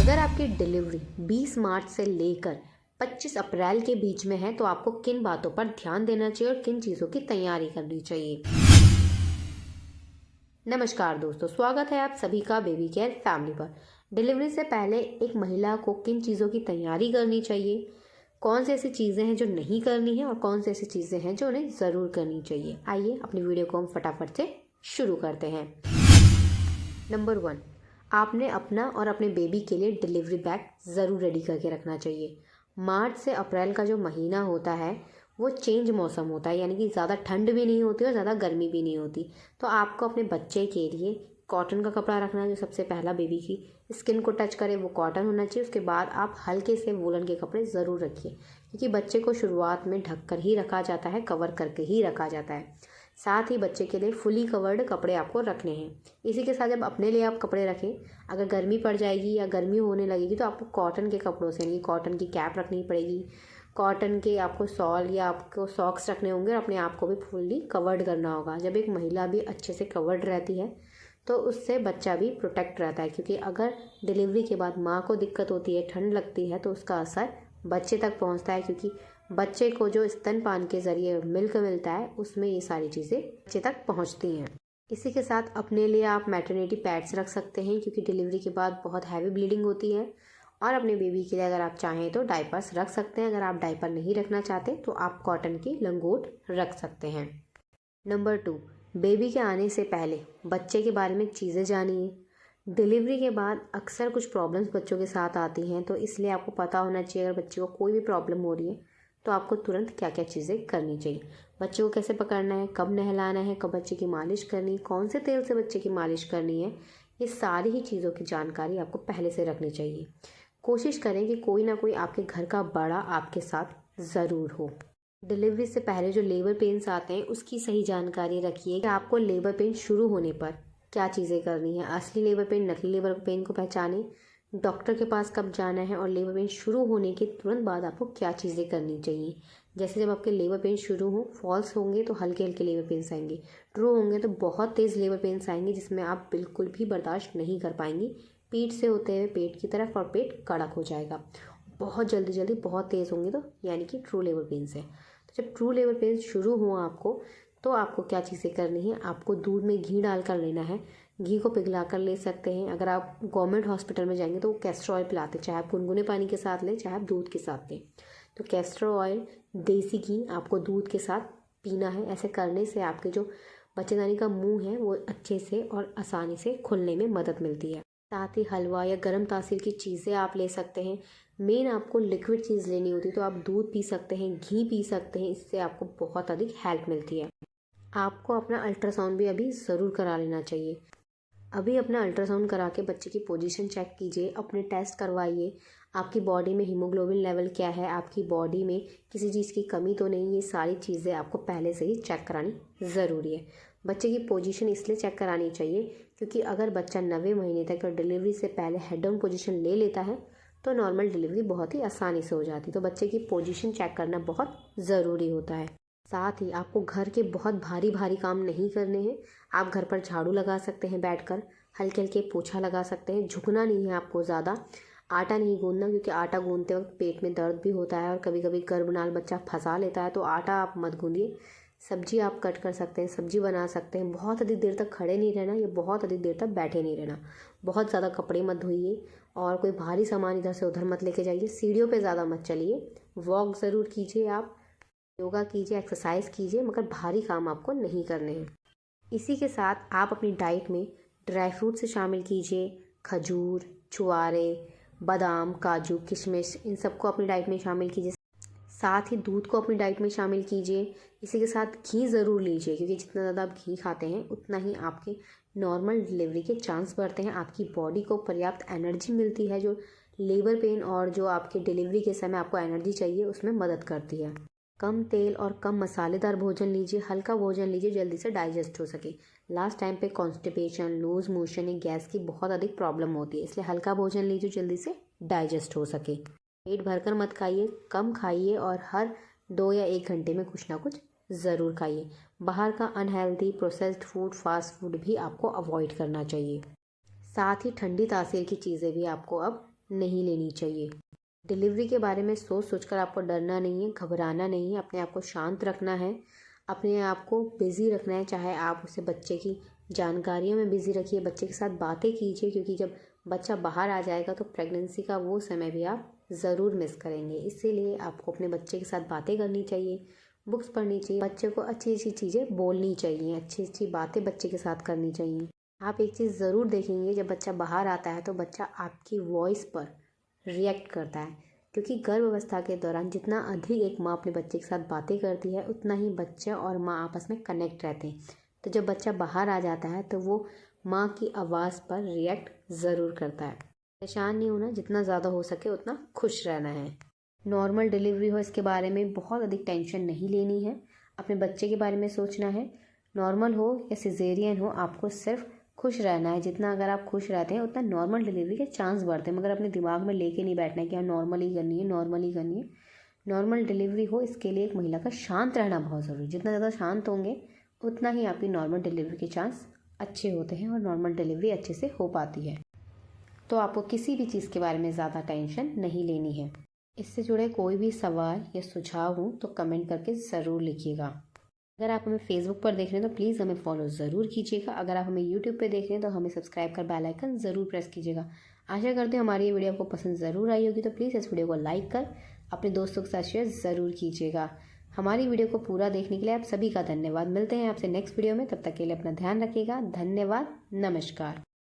अगर आपकी डिलीवरी 20 मार्च से लेकर 25 अप्रैल के बीच में है तो आपको किन बातों पर ध्यान देना चाहिए और किन चीज़ों की तैयारी करनी चाहिए। नमस्कार दोस्तों, स्वागत है आप सभी का बेबी केयर फैमिली पर। डिलीवरी से पहले एक महिला को किन चीज़ों की तैयारी करनी चाहिए, कौन सी ऐसी चीज़ें हैं जो नहीं करनी है और कौन सी ऐसी चीज़ें हैं जो उन्हें ज़रूर करनी चाहिए। आइए अपनी वीडियो को हम फटाफट से शुरू करते हैं। नंबर 1, आपने अपना और अपने बेबी के लिए डिलीवरी बैग ज़रूर रेडी करके रखना चाहिए। मार्च से अप्रैल का जो महीना होता है वो चेंज मौसम होता है, यानी कि ज़्यादा ठंड भी नहीं होती और ज़्यादा गर्मी भी नहीं होती। तो आपको अपने बच्चे के लिए कॉटन का कपड़ा रखना है, जो सबसे पहला बेबी की स्किन को टच करे वो कॉटन होना चाहिए। उसके बाद आप हल्के से वूलन के कपड़े ज़रूर रखिए, क्योंकि बच्चे को शुरुआत में ढक कर ही रखा जाता है, कवर करके ही रखा जाता है। साथ ही बच्चे के लिए फुली कवर्ड कपड़े आपको रखने हैं। इसी के साथ जब अपने लिए आप कपड़े रखें, अगर गर्मी पड़ जाएगी या गर्मी होने लगेगी तो आपको कॉटन के कपड़ों से, यानी कॉटन की कैप रखनी पड़ेगी, कॉटन के आपको शॉल या आपको सॉक्स रखने होंगे और अपने आप को भी फुल्ली कवर्ड करना होगा। जब एक महिला भी अच्छे से कवर्ड रहती है तो उससे बच्चा भी प्रोटेक्ट रहता है, क्योंकि अगर डिलीवरी के बाद माँ को दिक्कत होती है, ठंड लगती है, तो उसका असर बच्चे तक पहुँचता है, क्योंकि बच्चे को जो स्तनपान के ज़रिए मिल्क मिलता है उसमें ये सारी चीज़ें बच्चे तक पहुँचती हैं। इसी के साथ अपने लिए आप मैटरनिटी पैड्स रख सकते हैं, क्योंकि डिलीवरी के बाद बहुत हैवी ब्लीडिंग होती है। और अपने बेबी के लिए अगर आप चाहें तो डायपर्स रख सकते हैं। अगर आप डायपर नहीं रखना चाहते तो आप कॉटन की लंगोट रख सकते हैं। नंबर 2, बेबी के आने से पहले बच्चे के बारे में चीज़ें जानिए। डिलीवरी के बाद अक्सर कुछ प्रॉब्लम्स बच्चों के साथ आती हैं, तो इसलिए आपको पता होना चाहिए अगर बच्चे को कोई भी प्रॉब्लम हो रही है तो आपको तुरंत क्या क्या चीज़ें करनी चाहिए। बच्चे को कैसे पकड़ना है, कब नहलाना है, कब बच्चे की मालिश करनी है, कौन से तेल से बच्चे की मालिश करनी है, ये सारी ही चीज़ों की जानकारी आपको पहले से रखनी चाहिए। कोशिश करें कि कोई ना कोई आपके घर का बड़ा आपके साथ ज़रूर हो। डिलीवरी से पहले जो लेबर पेन्स आते हैं उसकी सही जानकारी रखिए कि आपको लेबर पेन शुरू होने पर क्या चीज़ें करनी है। असली लेबर पेन, नकली लेबर पेन को पहचानें, डॉक्टर के पास कब जाना है और लेबर पेन शुरू होने के तुरंत बाद आपको क्या चीज़ें करनी चाहिए। जैसे जब आपके लेबर पेन शुरू हो, फॉल्स होंगे तो हल्के हल्के लेबर पेन्स आएंगे, ट्रू होंगे तो बहुत तेज़ लेबर पेन्स आएंगे जिसमें आप बिल्कुल भी बर्दाश्त नहीं कर पाएंगी। पीठ से होते हुए पेट की तरफ और पेट कड़क हो जाएगा। बहुत जल्दी जल्दी बहुत तेज़ होंगे तो यानी कि ट्रू लेबर पेन्स है। तो जब ट्रू लेबर पेन्स शुरू हुआ आपको, तो आपको क्या चीज़ें करनी है, आपको दूध में घी डालकर लेना है। घी को पिघला कर ले सकते हैं। अगर आप गवर्नमेंट हॉस्पिटल में जाएंगे तो वो कैस्टर ऑयल पिलाते हैं, चाहे आप गुनगुने पानी के साथ लें चाहे आप दूध के साथ लें। तो कैस्टर ऑयल, देसी घी आपको दूध के साथ पीना है। ऐसे करने से आपके जो बच्चेदानी का मुंह है वो अच्छे से और आसानी से खुलने में मदद मिलती है। साथ ही हलवा या गर्म तासीर की चीज़ें आप ले सकते हैं। मेन आपको लिक्विड चीज़ लेनी होती है तो आप दूध पी सकते हैं, घी पी सकते हैं, इससे आपको बहुत अधिक हेल्प मिलती है। आपको अपना अल्ट्रासाउंड भी अभी ज़रूर करा लेना चाहिए। अभी अपना अल्ट्रासाउंड करा के बच्चे की पोजीशन चेक कीजिए, अपने टेस्ट करवाइए। आपकी बॉडी में हीमोग्लोबिन लेवल क्या है, आपकी बॉडी में किसी चीज़ की कमी तो नहीं, ये सारी चीज़ें आपको पहले से ही चेक करानी ज़रूरी है। बच्चे की पोजीशन इसलिए चेक करानी चाहिए क्योंकि अगर बच्चा 9वें महीने तक और डिलीवरी से पहले हेड डाउन पोजीशन ले लेता है तो नॉर्मल डिलीवरी बहुत ही आसानी से हो जाती है। तो बच्चे की पोजीशन चेक करना बहुत ज़रूरी होता है। साथ ही आपको घर के बहुत भारी भारी काम नहीं करने हैं। आप घर पर झाड़ू लगा सकते हैं, बैठकर हल्के हल्के पोछा लगा सकते हैं। झुकना नहीं है आपको ज़्यादा, आटा नहीं गूंदना, क्योंकि आटा गूंदते वक्त पेट में दर्द भी होता है और कभी कभी गर्भनाल बच्चा फंसा लेता है, तो आटा आप मत गूंदिए। सब्जी आप कट कर सकते हैं, सब्जी बना सकते हैं। बहुत अधिक देर तक खड़े नहीं रहना या बहुत अधिक देर तक बैठे नहीं रहना। बहुत ज़्यादा कपड़े मत धोइए और कोई भारी सामान इधर से उधर मत लेके जाइए। सीढ़ियों पे ज़्यादा मत चलिए। वॉक ज़रूर कीजिए, आप योगा कीजिए, एक्सरसाइज कीजिए, मगर भारी काम आपको नहीं करने हैं। इसी के साथ आप अपनी डाइट में ड्राई फ्रूट से शामिल कीजिए। खजूर, छुआरे, बादाम, काजू, किशमिश, इन सबको अपनी डाइट में शामिल कीजिए। साथ ही दूध को अपनी डाइट में शामिल कीजिए। इसी के साथ घी ज़रूर लीजिए, क्योंकि जितना ज़्यादा आप घी खाते हैं उतना ही आपके नॉर्मल डिलीवरी के चांस बढ़ते हैं। आपकी बॉडी को पर्याप्त एनर्जी मिलती है, जो लेबर पेन और जो आपके डिलीवरी के समय आपको एनर्जी चाहिए उसमें मदद करती है। कम तेल और कम मसालेदार भोजन लीजिए, हल्का भोजन लीजिए, जल्दी से डाइजेस्ट हो सके। लास्ट टाइम पे कॉन्स्टिपेशन, लूज मोशन या गैस की बहुत अधिक प्रॉब्लम होती है, इसलिए हल्का भोजन लीजिए, जल्दी से डाइजेस्ट हो सके। पेट भरकर मत खाइए, कम खाइए और हर 2 या 1 घंटे में कुछ ना कुछ ज़रूर खाइए। बाहर का unhealthy processed food, fast food भी आपको अवॉइड करना चाहिए। साथ ही ठंडी तासीर की चीज़ें भी आपको अब नहीं लेनी चाहिए। डिलीवरी के बारे में सोच कर आपको डरना नहीं है, घबराना नहीं है, अपने आप को शांत रखना है, अपने आप को बिज़ी रखना है। चाहे आप उसे बच्चे की जानकारियों में बिज़ी रखिए, बच्चे के साथ बातें कीजिए, क्योंकि जब बच्चा बाहर आ जाएगा तो प्रेगनेंसी का वो समय भी आप ज़रूर मिस करेंगे। इसीलिए आपको अपने बच्चे के साथ बातें करनी चाहिए, बुक्स पढ़नी चाहिए, बच्चे को अच्छी अच्छी चीज़ें बोलनी चाहिए, अच्छी अच्छी बातें बच्चे के साथ करनी चाहिए। आप एक चीज़ ज़रूर देखेंगे, जब बच्चा बाहर आता है तो बच्चा आपकी वॉइस पर रिएक्ट करता है, क्योंकि गर्भावस्था के दौरान जितना अधिक एक माँ अपने बच्चे के साथ बातें करती है उतना ही बच्चा और माँ आपस में कनेक्ट रहते हैं। तो जब बच्चा बाहर आ जाता है तो वो माँ की आवाज़ पर रिएक्ट ज़रूर करता है। परेशान नहीं होना, जितना ज़्यादा हो सके उतना खुश रहना है। नॉर्मल डिलीवरी हो इसके बारे में बहुत अधिक टेंशन नहीं लेनी है, अपने बच्चे के बारे में सोचना है। नॉर्मल हो या सिजेरियन हो, आपको सिर्फ खुश रहना है। जितना अगर आप खुश रहते हैं उतना नॉर्मल डिलीवरी के चांस बढ़ते हैं, मगर अपने दिमाग में लेके नहीं बैठना है कि हाँ नॉर्मल ही करनी है, नॉर्मल ही करनी है। नॉर्मल डिलीवरी हो इसके लिए एक महिला का शांत रहना बहुत ज़रूरी है। जितना ज़्यादा शांत होंगे उतना ही आपकी नॉर्मल डिलीवरी के चांस अच्छे होते हैं और नॉर्मल डिलीवरी अच्छे से हो पाती है। तो आपको किसी भी चीज़ के बारे में ज़्यादा टेंशन नहीं लेनी है। इससे जुड़े कोई भी सवाल या सुझाव हो तो कमेंट करके ज़रूर लिखिएगा। अगर आप हमें फेसबुक पर देख रहे हैं तो प्लीज़ हमें फॉलो ज़रूर कीजिएगा। अगर आप हमें यूट्यूब पे देख रहे हैं तो हमें सब्सक्राइब कर बेल आइकन ज़रूर प्रेस कीजिएगा। आशा करते हैं हमारी ये वीडियो आपको पसंद ज़रूर आई होगी, तो प्लीज़ इस वीडियो को लाइक कर अपने दोस्तों के साथ शेयर ज़रूर कीजिएगा। हमारी वीडियो को पूरा देखने के लिए आप सभी का धन्यवाद। मिलते हैं आपसे नेक्स्ट वीडियो में, तब तक के लिए अपना ध्यान रखिएगा। धन्यवाद, नमस्कार।